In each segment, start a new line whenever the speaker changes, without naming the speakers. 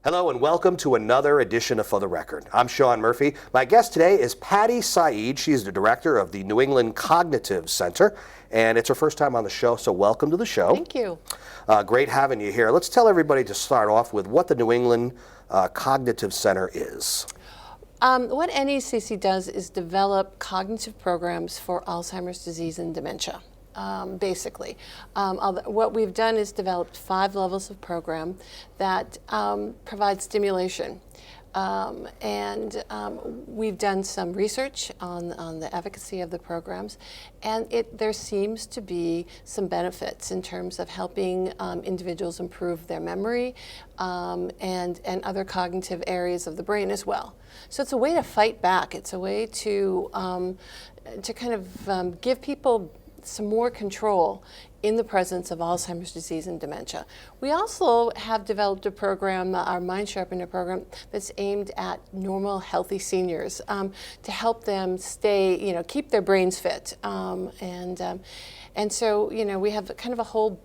Hello and welcome to another edition of For the Record. I'm Sean Murphy. My guest today is Patty Saeed. She's the director of the New England Cognitive Center, and it's her first time on the show, so welcome to the show.
Thank you.
Great having you here. Let's tell everybody to start off with what the New England Cognitive Center is.
What NECC does is develop cognitive programs for Alzheimer's disease and dementia. Basically. What we've done is developed 5 levels of program that provide stimulation. We've done some research on the efficacy of the programs, and there seems to be some benefits in terms of helping individuals improve their memory and other cognitive areas of the brain as well. So it's a way to fight back. It's a way to kind of give people some more control in the presence of Alzheimer's disease and dementia. We also have developed a program, our Mind Sharpener program, that's aimed at normal, healthy seniors to help them stay, keep their brains fit. And so, we have kind of a whole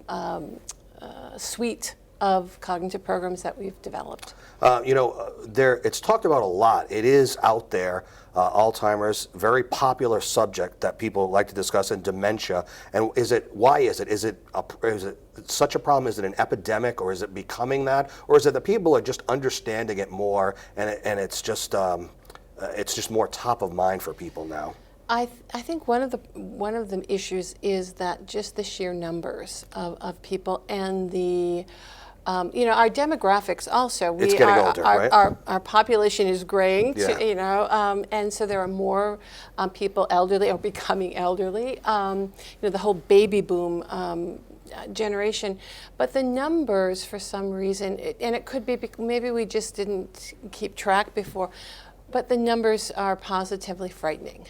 suite of cognitive programs that we've developed. It's talked about a lot. It is out there. Alzheimer's, very popular subject that people like to discuss, and dementia. And why is it? Is it such a problem? Is it an epidemic, or is it becoming that, or is it that people are just understanding it more, and it's just more top of mind for people now? I think one of the issues is that just the sheer numbers of people and the our demographics also.
It's getting older, right?
Our population is graying,
yeah.
And so there are more people elderly or becoming elderly. The whole baby boom generation, but the numbers, for some reason, and it could be maybe we just didn't keep track before, but the numbers are positively frightening.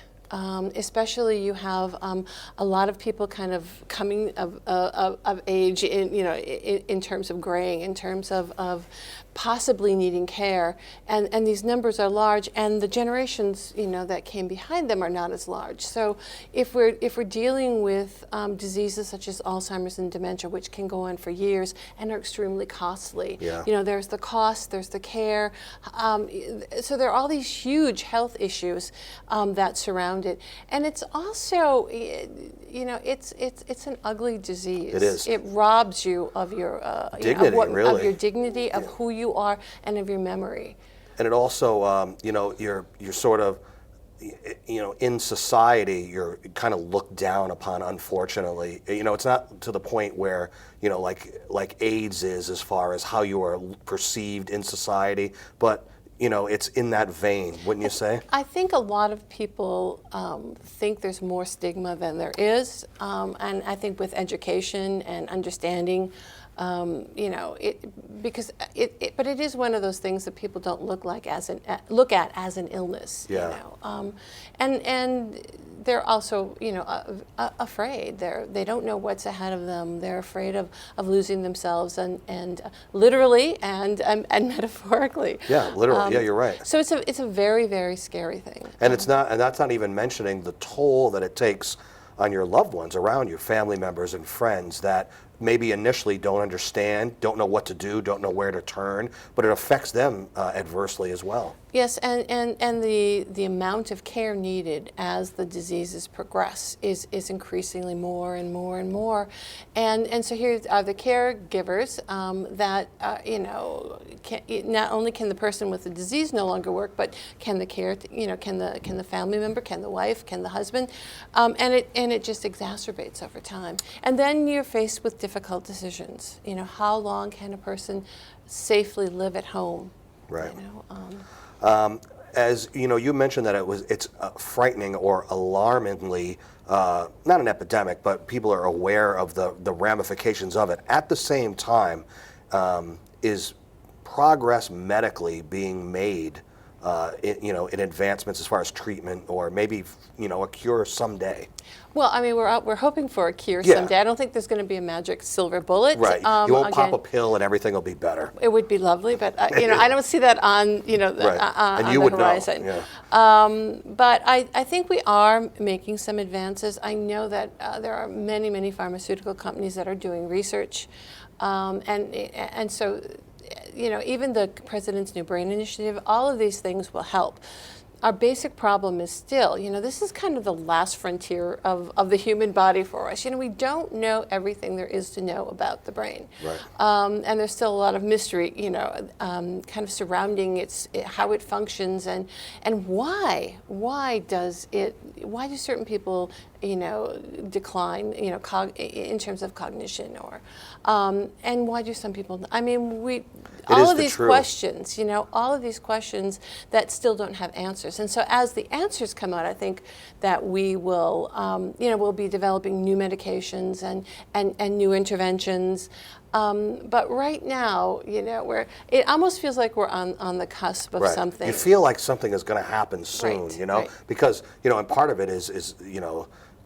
Especially you have a lot of people kind of coming of age in terms of graying, in terms of possibly needing care, and these numbers are large, and the generations that came behind them are not as large. So if we're dealing with diseases such as Alzheimer's and dementia, which can go on for years and are extremely costly, there's the cost, there's the care, so there are all these huge health issues that surround it, and it's also it's an ugly disease.
It is.
It robs you of your
dignity, really.
Of your dignity, of who you are, and of your memory.
And it also, you're sort of, in society, you're kind of looked down upon, unfortunately. It's not to the point where, like AIDS is, as far as how you are perceived in society, but it's in that vein, wouldn't you say?
I think a lot of people think there's more stigma than there is, and I think with education and understanding, but it is one of those things that people don't look at as an illness.
Yeah.
And they're also afraid. They don't know what's ahead of them. They're afraid of losing themselves, and literally and metaphorically.
Yeah, literally. Yeah, you're right.
So it's a very, very scary thing.
And that's not even mentioning the toll that it takes on your loved ones around you, family members and friends that maybe initially don't understand, don't know what to do, don't know where to turn, but it affects them adversely as well.
Yes, and the amount of care needed as the diseases progress is increasingly more and more and more, and so here are the caregivers that not only can the person with the disease no longer work, but can the care can the family member, can the wife, can the husband, and it just exacerbates over time, and then you're faced with difficult decisions. How long can a person safely live at home?
Right. As you mentioned that it's frightening or alarmingly, not an epidemic, but people are aware of the ramifications of it. At the same time, is progress medically being made, in advancements as far as treatment or maybe a cure someday?
Well, I mean, we're hoping for a cure someday. I don't think there's going to be a magic silver bullet.
Right. You won't pop a pill and everything will be better.
It would be lovely, but I don't see that on
right.
on
you
the
would
horizon.
Know. Yeah.
But I think we are making some advances. I know that there are many pharmaceutical companies that are doing research, and so even the President's New Brain Initiative, all of these things will help. Our basic problem is still, this is kind of the last frontier of the human body for us. We don't know everything there is to know about the brain.
Right.
And there's still a lot of mystery, kind of surrounding how it functions and why. Why do certain people, decline, in terms of cognition and why do some people, all of these questions, all of these questions that still don't have answers. And so as the answers come out, I think that we will, we'll be developing new medications and new interventions. But right now, it almost feels like we're on the cusp of something.
You feel like something is going to happen soon,
Right.
because, and part of it is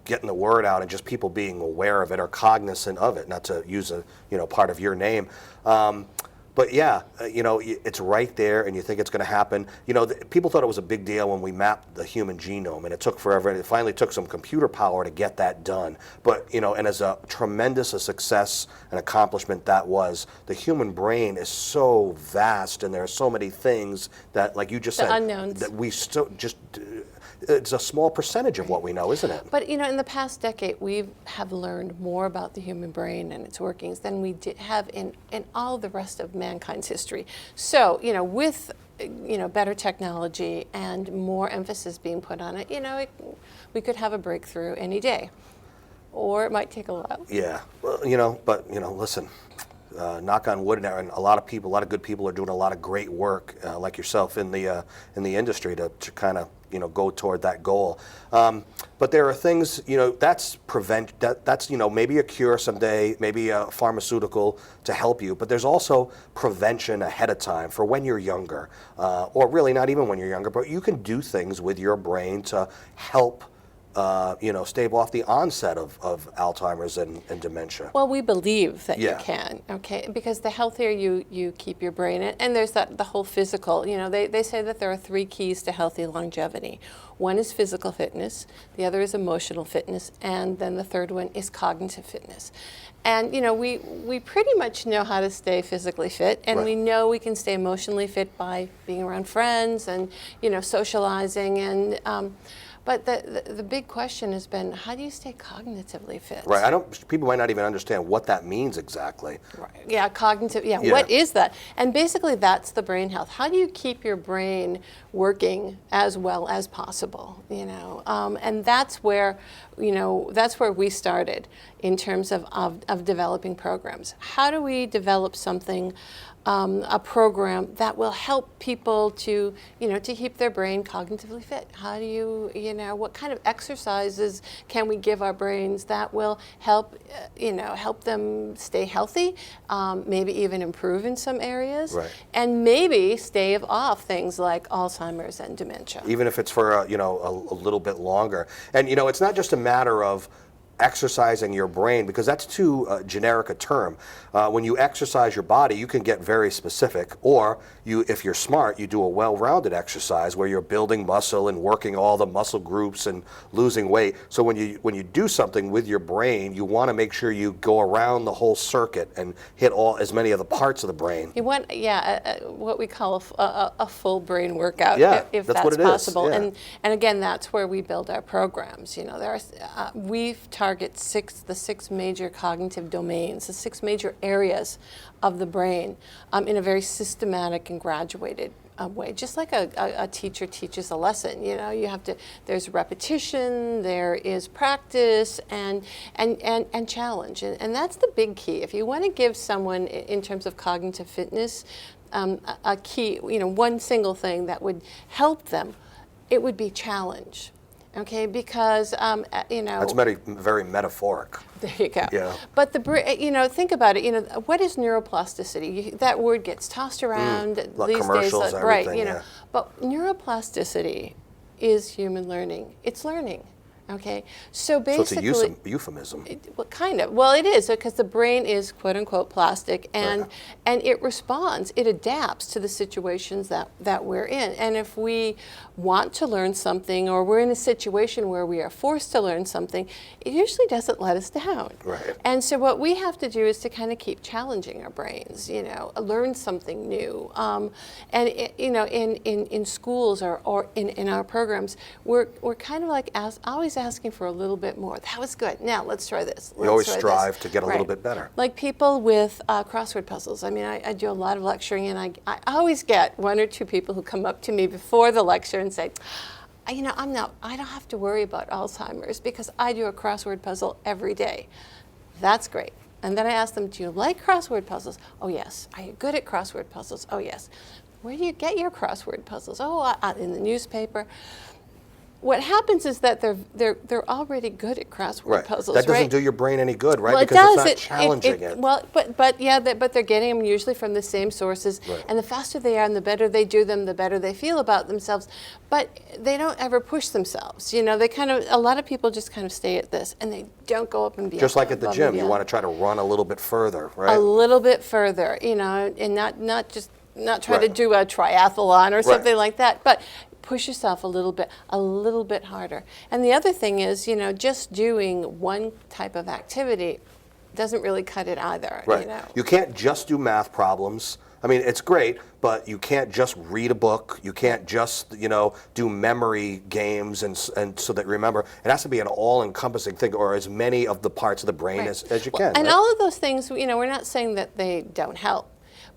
getting the word out and just people being aware of it or cognizant of it, not to use part of your name. But yeah, it's right there, and you think it's going to happen. People thought it was a big deal when we mapped the human genome, and it took forever, and it finally took some computer power to get that done. But, and as a tremendous a success and accomplishment that was, the human brain is so vast, and there are so many things that, like you just said,
unknowns.
That we still just... It's a small percentage of what we know, isn't it?
But in the past decade, we have learned more about the human brain and its workings than we have in all the rest of mankind's history. So, with better technology and more emphasis being put on it, we could have a breakthrough any day, or it might take a while.
Yeah, well, but listen. Knock on wood, and a lot of good people are doing a lot of great work, like yourself in the industry to kind of go toward that goal. But there are things that's maybe a cure someday, maybe a pharmaceutical to help you. But there's also prevention ahead of time for when you're younger, or really not even when you're younger. But you can do things with your brain to help. Stave off the onset of Alzheimer's and dementia.
Well, we believe that you can, okay? Because the healthier you keep your brain, and there's the whole physical, they say that there are 3 keys to healthy longevity. One is physical fitness, the other is emotional fitness, and then the third one is cognitive fitness. And, we pretty much know how to stay physically fit, and we know we can stay emotionally fit by being around friends and, socializing and, but the big question has been, how do you stay cognitively fit?
Right. People might not even understand what that means exactly.
Right. Yeah, cognitive. Yeah. What is that? And basically, that's the brain health. How do you keep your brain working as well as possible? And that's where, we started in terms of developing programs. How do we develop something? A program that will help people to keep their brain cognitively fit. How do what kind of exercises can we give our brains that will help them stay healthy, maybe even improve in some areas, and maybe stave off things like Alzheimer's and dementia.
Even if it's for a little bit longer. And it's not just a matter of exercising your brain, because that's too generic a term. When you exercise your body, you can get very specific, or if you're smart, you do a well-rounded exercise where you're building muscle and working all the muscle groups and losing weight. So when you do something with your brain, you want to make sure you go around the whole circuit and hit as many of the parts of the brain.
You want, what we call a full brain workout, if that's
what it
possible.
is.
And again, that's where we build our programs. We target the 6 major cognitive domains, the 6 major areas of the brain, in a very systematic and graduated way, just like a teacher teaches a lesson. There's repetition, there is practice, and challenge, and that's the big key. If you want to give someone, in terms of cognitive fitness, a key, one single thing that would help them, it would be challenge. Okay, because
that's very metaphoric.
There you go.
Yeah.
But think about it. What is neuroplasticity? That word gets tossed around
like
these
commercials,
days, right?
everything,
But neuroplasticity is human learning. It's learning. Okay, so
So it's a
basically,
euphemism.
well, kind of. Well, it is because the brain is quote unquote plastic, and
Right.
and it responds, it adapts to the situations that we're in. And if we want to learn something, or we're in a situation where we are forced to learn something, it usually doesn't let us down.
Right.
And so what we have to do is to kind of keep challenging our brains. Learn something new. And in schools or in our programs, we're kind of like always asking for a little bit more. That was good. Now let's try this.
You always
Let's try
strive
this.
to get a little bit better.
Like people with crossword puzzles. I mean, I do a lot of lecturing, and I always get one or two people who come up to me before the lecture and say, I don't have to worry about Alzheimer's because I do a crossword puzzle every day. That's great. And then I ask them, do you like crossword puzzles? Oh, yes. Are you good at crossword puzzles? Oh, yes. Where do you get your crossword puzzles? Oh, in the newspaper. What happens is that they're already good at crossword puzzles,
That doesn't
right?
do your brain any good, right?
Well, it
because
does.
it's not challenging it.
Well, but they're getting them usually from the same sources,
Right.
and the faster they are, and the better they do them, the better they feel about themselves. But they don't ever push themselves. They a lot of people just kind of stay at this, and they don't go up and beyond.
Just like at the
above and
gym, you
beyond.
want to try to run a little bit further, right?
A little bit further, and not try to
Right.
do a triathlon or
Right.
something like that, but push yourself a little bit harder. And the other thing is, just doing one type of activity doesn't really cut it either.
Right. You can't just do math problems. I mean, it's great, but you can't just read a book. You can't just, do memory games and so that you remember. It has to be an all-encompassing thing, or as many of the parts of the brain
Right.
as you can.
And
right?
all of those things, we're not saying that they don't help.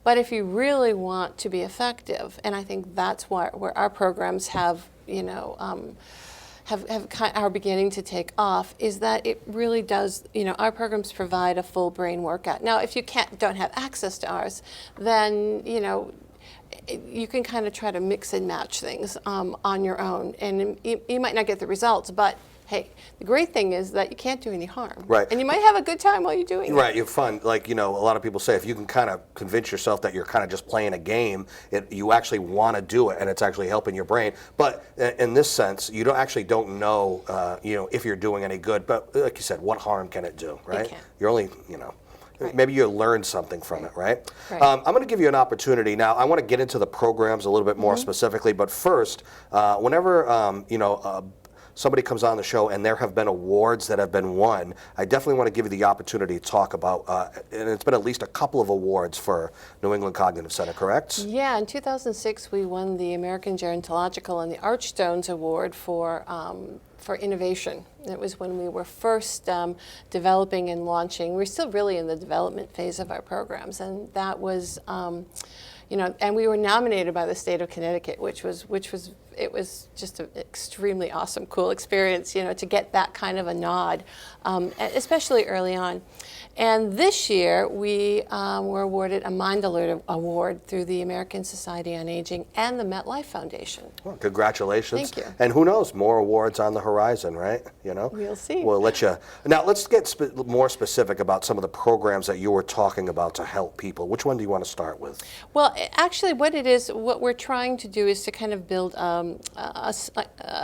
But if you really want to be effective, and I think that's where our programs have are beginning to take off, is that it really does. Our programs provide a full brain workout. Now, if you don't have access to ours, then you can kind of try to mix and match things on your own, and you might not get the results, but hey, the great thing is that you can't do any harm.
Right.
And you might have a good time while you're doing it.
Right, you're fun. Like, a lot of people say if you can kind of convince yourself that you're kind of just playing a game, you actually want to do it, and it's actually helping your brain. But in this sense, you don't know, if you're doing any good. But like you said, what harm can it do, right?
can't.
You're only,
Right.
maybe you learn something from it, right?
Right.
I'm going to give you an opportunity now. I want to get into the programs a little bit more specifically, but first, whenever somebody comes on the show and there have been awards that have been won, I definitely want to give you the opportunity to talk about, and it's been at least a couple of awards for New England Cognitive Center, correct?
Yeah, in 2006 we won the American Gerontological and the Archstones Award for innovation. It was when we were first developing and launching. We're still really in the development phase of our programs, and that was, and we were nominated by the state of Connecticut, which was just an extremely awesome, cool experience, to get that kind of a nod, especially early on. And this year, we were awarded a Mind Alert Award through the American Society on Aging and the MetLife Foundation.
Well, congratulations.
Thank you.
And who knows, more awards on the horizon, right?
We'll see.
We'll let you. Now, let's get more specific about some of the programs that you were talking about to help people. Which one do you want to start with?
Well, actually, what we're trying to do is to kind of build a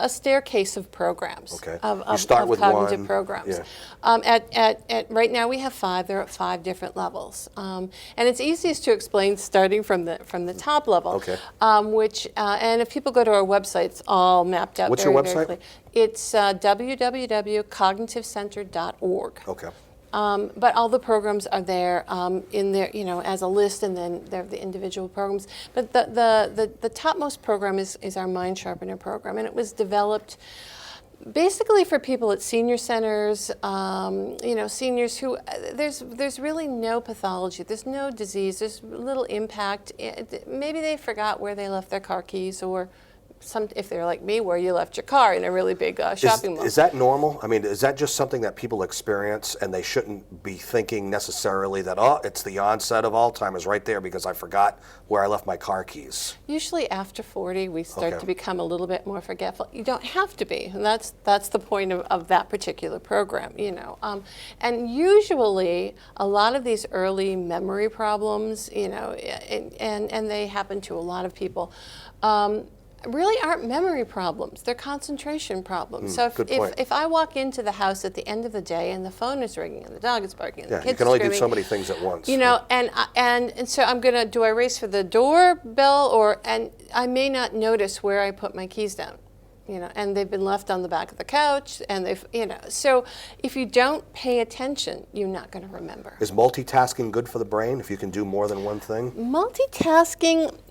staircase of programs.
Okay.
Of
You start with
cognitive
one.
programs.
Yeah.
At right now we have 5. They're at 5 different levels, and it's easiest to explain starting from the top level.
Okay.
And if people go to our website, it's all mapped out.
What's
very,
your
very
website?
clear. It's www.cognitivecenter.org.
Okay.
But all the programs are there in there, as a list, and then they're the individual programs. But the topmost program is our Mind Sharpener program, and it was developed basically for people at senior centers, seniors who there's really no pathology, there's no disease, there's little impact. Maybe they forgot where they left their car keys, or if they're like me, where you left your car in a really big shopping mall.
Is that normal? I mean, is that just something that people experience and they shouldn't be thinking necessarily that, it's the onset of Alzheimer's right there because I forgot where I left my car keys?
Usually after 40, we start
Okay.
to become a little bit more forgetful. You don't have to be, and that's the point of that particular program, And usually, a lot of these early memory problems, and they happen to a lot of people, really aren't memory problems. They're concentration problems. So
good point.
if I walk into the house at the end of the day and the phone is ringing and the dog is barking and the
Yeah,
kids
you can
are
only do
screaming,
so many things at once.
you know, and so I'm gonna, do I race for the doorbell, and I may not notice where I put my keys down, you know, and they've been left on the back of the couch, and they've, you know, so if you don't pay attention, you're not gonna remember.
Is multitasking good for the brain if you can do more than one thing?
Multitasking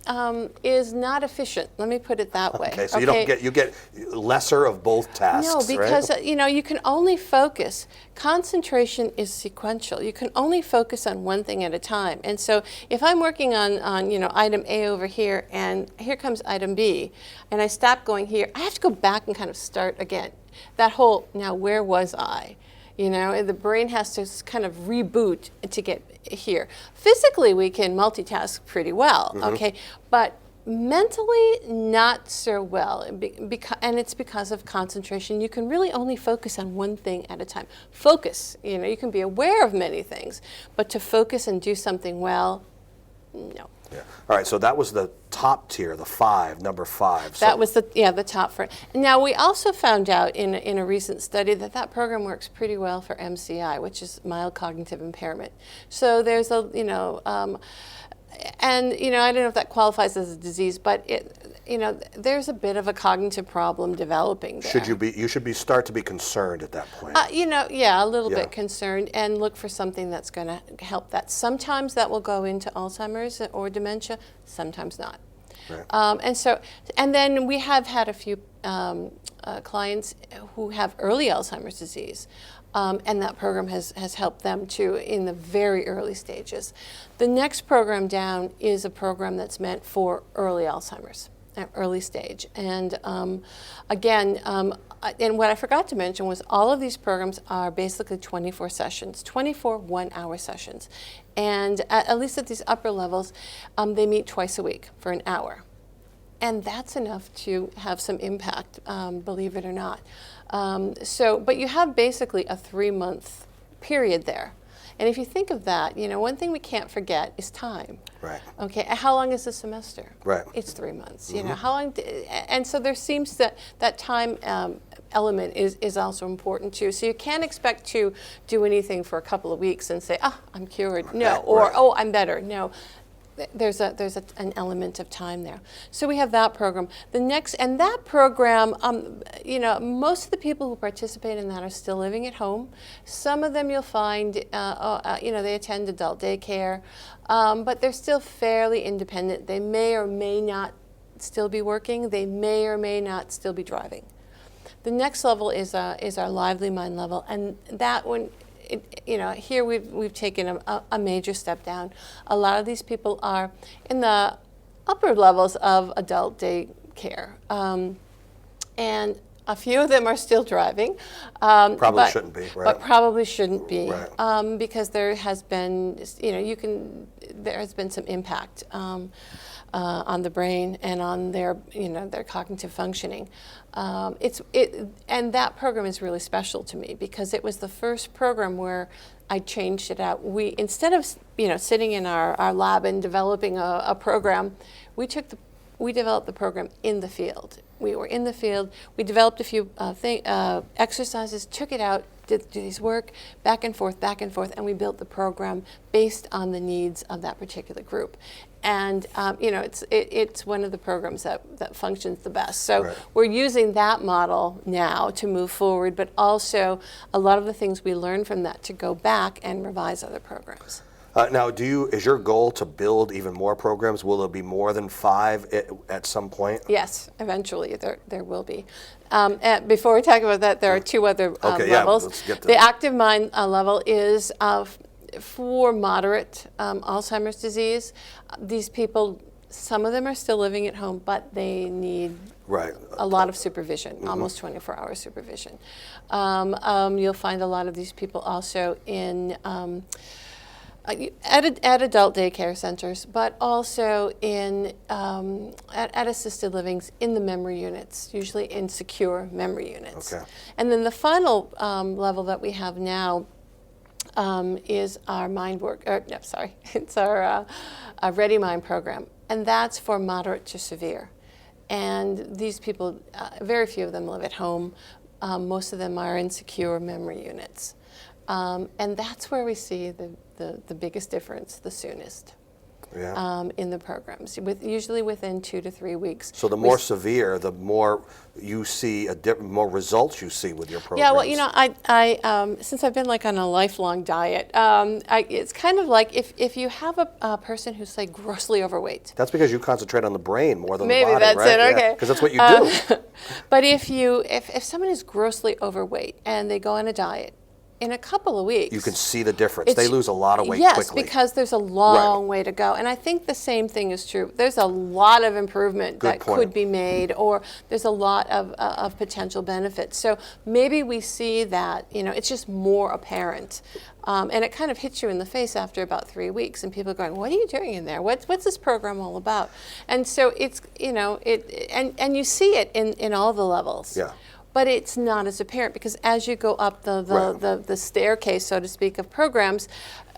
is not efficient. Let me put it that way.
Okay, so you get lesser of both tasks.
No, because
right?
you know, you can only focus. Concentration is sequential. You can only focus on one thing at a time. And so if I'm working on you know, item A over here, and here comes item B, and I stop going here, I have to go back and kind of start again. That whole, now where was I? You know, the brain has to kind of reboot to get here. Physically, we can multitask pretty well, okay? But mentally, not so well. And it's because of concentration. You can really only focus on one thing at a time. Focus, you know, you can be aware of many things, but to focus and do something well, no.
Yeah. All right, so that was the top tier, the number 5.
That was the top for. Now we also found out in a recent study that program works pretty well for MCI, which is mild cognitive impairment. So there's a, you know, and you know, I don't know if that qualifies as a disease, but you know, there's a bit of a cognitive problem developing there.
You should start to be concerned at that point.
You know, yeah, a little bit concerned, and look for something that's going to help that. Sometimes that will go into Alzheimer's or dementia, sometimes not.
Right.
And then we have had a few clients who have early Alzheimer's disease, and that program has helped them too in the very early stages. The next program down is a program that's meant for early Alzheimer's, early stage. And again, and what I forgot to mention was all of these programs are basically 24 sessions, 24 one-hour sessions. And at least at these upper levels, they meet twice a week for an hour. And that's enough to have some impact, believe it or not. But you have basically a 3-month period there. And if you think of that, you know, one thing we can't forget is time.
Right.
Okay, how long is the semester?
Right.
It's 3 months. You know, how long? And so there seems that time element is also important too. So you can't expect to do anything for a couple of weeks and say, I'm cured. No, or
right.
I'm better. No. There's an element of time there. So we have that program. And that program, you know, most of the people who participate in that are still living at home. Some of them you'll find, you know, they attend adult daycare, but they're still fairly independent. They may or may not still be working. They may or may not still be driving. The next level is our Lively Mind level, and that one, you know, here we've taken a major step down. A lot of these people are in the upper levels of adult daycare, and a few of them are still driving.
Probably shouldn't be, right?
But probably shouldn't be,
right.
Because there has been, you know, there has been some impact on the brain and on their, you know, their cognitive functioning. And that program is really special to me because it was the first program where I changed it out. Instead of, you know, sitting in our lab and developing a program, we developed the program in the field. We were in the field. We developed a few exercises, took it out, did these work, back and forth, and we built the program based on the needs of that particular group. And you know, it's one of the programs that functions the best. So we're using that model now to move forward, but also a lot of the things we learned from that to go back and revise other programs.
Now, is your goal to build even more programs? Will there be more than 5 at some point?
Yes, eventually there will be. Before we talk about that, there are 2 other levels.
Yeah, let's get to
the Active Mind level is for moderate Alzheimer's disease. These people, some of them are still living at home, but they need a lot of supervision, almost 24-hour supervision. You'll find a lot of these people also in at adult daycare centers, but also at assisted livings in the memory units, usually in secure memory units.
Okay.
And then the final level that we have now is our it's our Ready Mind program, and that's for moderate to severe. And these people, very few of them live at home. Most of them are in secure memory units. And that's where we see the biggest difference the soonest.
Yeah.
In the programs, usually within 2 to 3 weeks.
So the more severe, the more you see more results you see with your programs.
Yeah, well, you know, I since I've been like on a lifelong diet, it's kind of like if you have a person who's like grossly overweight.
That's because you concentrate on the brain more than
Maybe
the body,
that's
right?
it. Okay,
Because that's what you do.
But if someone is grossly overweight and they go on a diet, in a couple of weeks,
You can see the difference. They lose a lot of weight
yes,
quickly.
because there's a long way to go. And I think the same thing is true. There's a lot of improvement that could be made, or there's a lot of potential benefits. So maybe we see that, you know, it's just more apparent. And it kind of hits you in the face after about 3 weeks, and people are going, "What are you doing in there? What's this program all about?" And so it's, you know, and you see it in all the levels.
Yeah.
But it's not as apparent because as you go up the staircase, so to speak, of programs,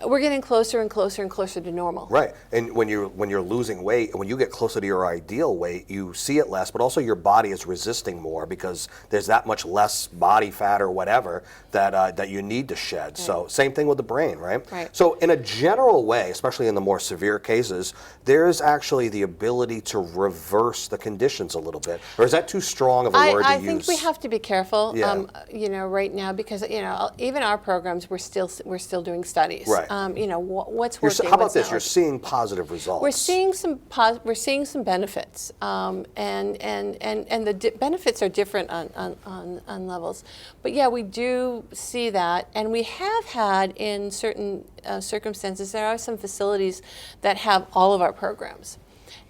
we're getting closer and closer and closer to normal.
Right, and when you're losing weight, when you get closer to your ideal weight, you see it less, but also your body is resisting more because there's that much less body fat or whatever that you need to shed. Right. So same thing with the brain, right?
Right.
So in a general way, especially in the more severe cases, there is actually the ability to reverse the conditions a little bit. Or is that too strong of a word to use?
I think we have to be careful,
Yeah.
you know, right now because you know even our programs we're still doing studies.
Right.
You know what's working.
How about
what's
this?
not
You're
working.
seeing positive results.
We're seeing some benefits, and the benefits are different on levels. But yeah, we do see that, and we have had in certain circumstances there are some facilities that have all of our programs.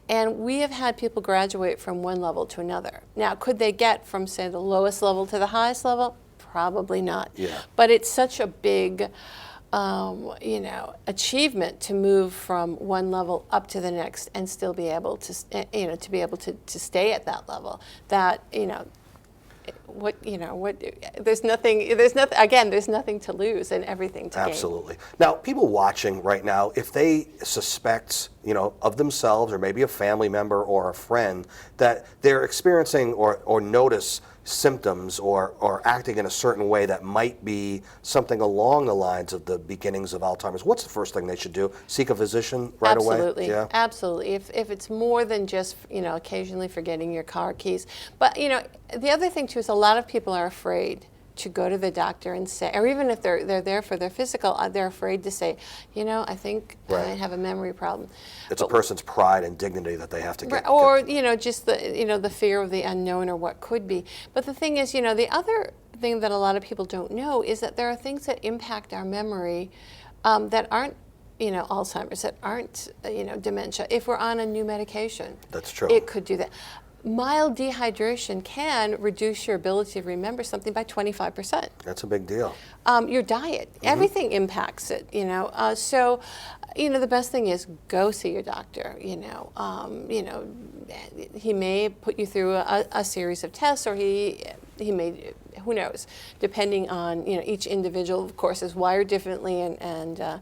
And we have had people graduate from one level to another. Now, could they get from, say, the lowest level to the highest level? Probably not.
Yeah.
But it's such a big, you know, achievement to move from one level up to the next and still be able to, you know, to be able to stay at that level. That, you know, there's nothing to lose and everything to gain.
Absolutely. Now, people watching right now, if they suspect, you know, of themselves or maybe a family member or a friend that they're experiencing or notice symptoms or acting in a certain way that might be something along the lines of the beginnings of Alzheimer's, what's the first thing they should do? Seek a physician right away?
Absolutely.
Yeah.
Absolutely. If it's more than just, you know, occasionally forgetting your car keys. But, you know, the other thing too is a lot of people are afraid to go to the doctor and say, or even if they're there for their physical, they're afraid to say, you know, I think I have a memory problem.
It's a person's pride and dignity that they have to get.
Or, you know, just the fear of the unknown or what could be. But the thing is, you know, the other thing that a lot of people don't know is that there are things that impact our memory that aren't, you know, Alzheimer's, that aren't, you know, dementia. If we're on a new medication,
That's true.
It could do that. Mild dehydration can reduce your ability to remember something by 25%.
That's a big deal.
Your diet, everything impacts it, you know. So, you know, the best thing is go see your doctor. You know, he may put you through a series of tests, or he may, who knows, depending on, you know, each individual, of course, is wired differently and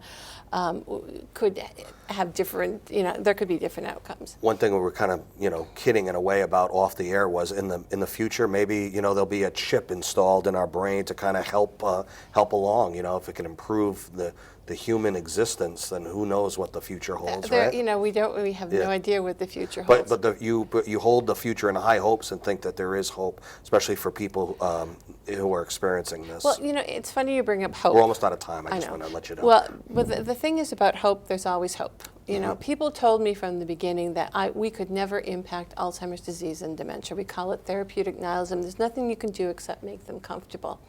could have different, you know, there could be different outcomes.
One thing we were kind of, you know, kidding in a way about off the air was in the future, maybe, you know, there'll be a chip installed in our brain to kind of help along, you know, if it can improve the human existence, then who knows what the future holds, right?
You know, we have no idea what the future holds.
But you hold the future in high hopes and think that there is hope, especially for people who are experiencing this.
Well, you know, it's funny you bring up hope.
We're almost out of time. I just
know.
want to let you know.
Well, but the thing is about hope, there's always hope. You know, people told me from the beginning that we could never impact Alzheimer's disease and dementia. We call it therapeutic nihilism. There's nothing you can do except make them comfortable.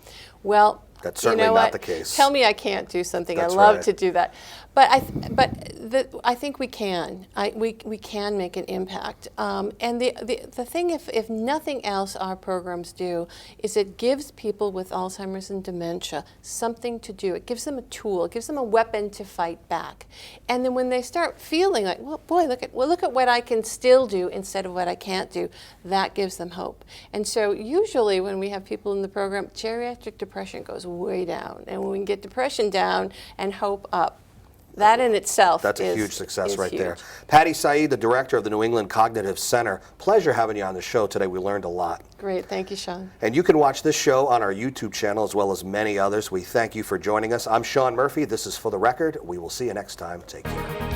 Well,
that's certainly
you know
not the case.
Tell me I can't do something.
That's
I love
right.
to do that. But I think we can. We can make an impact. And the thing, if nothing else our programs do, is it gives people with Alzheimer's and dementia something to do. It gives them a tool. It gives them a weapon to fight back. And then when they start feeling like, well, boy, look at what I can still do instead of what I can't do, that gives them hope. And so usually when we have people in the program, geriatric depression goes way down. And when we can get depression down and hope up, That in itself
That's a
is
huge success right
huge.
there. Patty Saeed, the director of the New England Cognitive Center. Pleasure having you on the show today. We learned a lot.
Great. Thank you, Sean.
And you can watch this show on our YouTube channel as well as many others. We thank you for joining us. I'm Sean Murphy. This is For the Record. We will see you next time. Take care.